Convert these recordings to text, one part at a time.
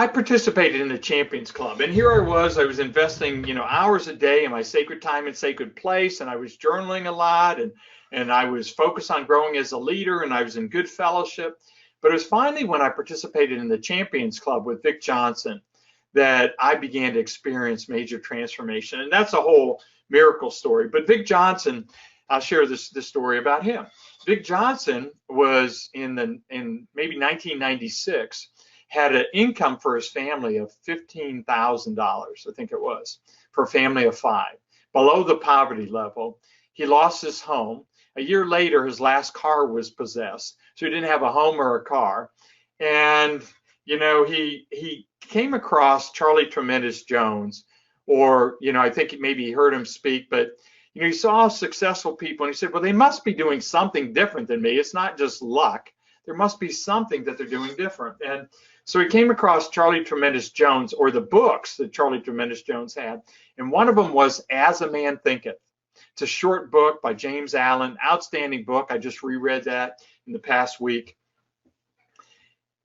I participated in the Champions Club, and here I was investing, hours a day in my sacred time and sacred place, and I was journaling a lot, and I was focused on growing as a leader, and I was in good fellowship. But it was finally when I participated in the Champions Club with Vic Johnson that I began to experience major transformation, and that's a whole miracle story. But Vic Johnson, I'll share this story about him. Vic Johnson was in maybe 1996. Had an income for his family of $15,000, I think it was, for a family of 5, below the poverty level. He lost his home. A year later, his last car was possessed, so he didn't have a home or a car. And, he came across Charlie Tremendous Jones, or, I think maybe he heard him speak, but, he saw successful people, and he said, well, they must be doing something different than me. It's not just luck. There must be something that they're doing different. And so he came across Charlie Tremendous Jones, or the books that Charlie Tremendous Jones had, and one of them was As a Man Thinketh. It's a short book by James Allen, outstanding book. I just reread that in the past week.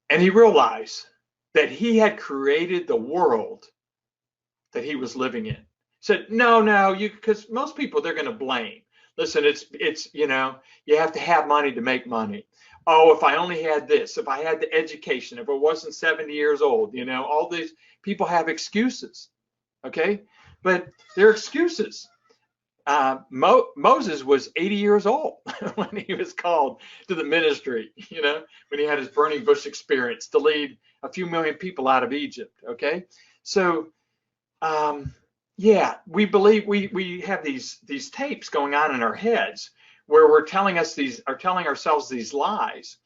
And he realized that he had created the world that he was living in. He said, no, because most people, they're going to blame. Listen, it's you have to have money to make money. Oh, if I only had this, if I had the education, if I wasn't 70 years old, all these people have excuses, okay? But they're excuses. Moses was 80 years old when he was called to the ministry, when he had his burning bush experience to lead a few million people out of Egypt, okay? So, we believe we have these tapes going on in our heads where we're telling ourselves these lies.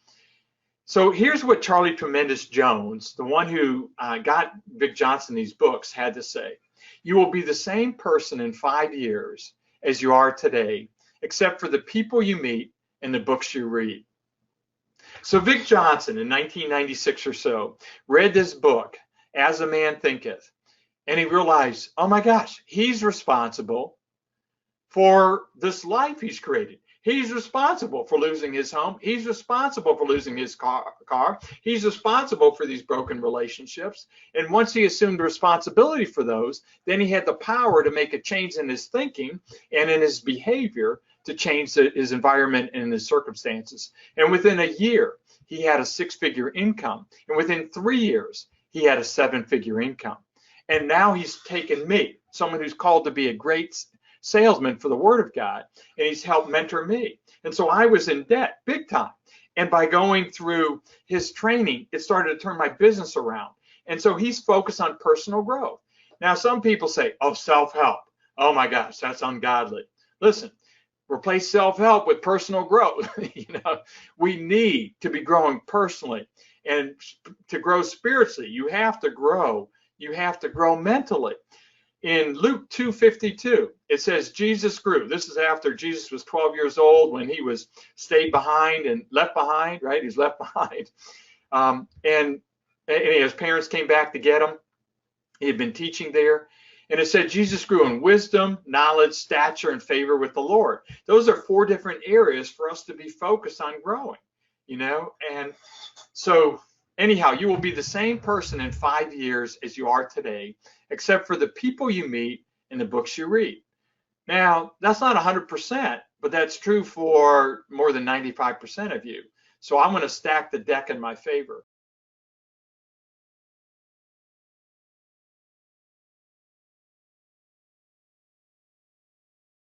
So here's what Charlie Tremendous Jones, the one who got Vic Johnson these books, had to say. You will be the same person in 5 years as you are today, except for the people you meet and the books you read. So Vic Johnson in 1996 or so read this book, As a Man Thinketh, and he realized, oh my gosh, he's responsible for this life he's created. He's responsible for losing his home. He's responsible for losing his car. He's responsible for these broken relationships. And once he assumed responsibility for those, then he had the power to make a change in his thinking and in his behavior to change his environment and his circumstances. And within a year, he had a 6-figure income. And within 3 years, he had a 7-figure income. And now he's taken me, someone who's called to be a great salesman for the Word of God, and he's helped mentor me. And so I was in debt big time. And by going through his training, it started to turn my business around. And so he's focused on personal growth. Now, some people say, oh, self-help. Oh my gosh, that's ungodly. Listen, replace self-help with personal growth. We need to be growing personally, and to grow spiritually, you have to grow. You have to grow mentally. In Luke 2:52, it says Jesus grew. This is after Jesus was 12 years old when he was stayed behind and left behind, right? He's left behind. And his parents came back to get him. He had been teaching there. And it said Jesus grew in wisdom, knowledge, stature, and favor with the Lord. Those are 4 different areas for us to be focused on growing, And so anyhow, you will be the same person in 5 years as you are today, except for the people you meet and the books you read. Now, that's not 100%, but that's true for more than 95% of you. So I'm going to stack the deck in my favor.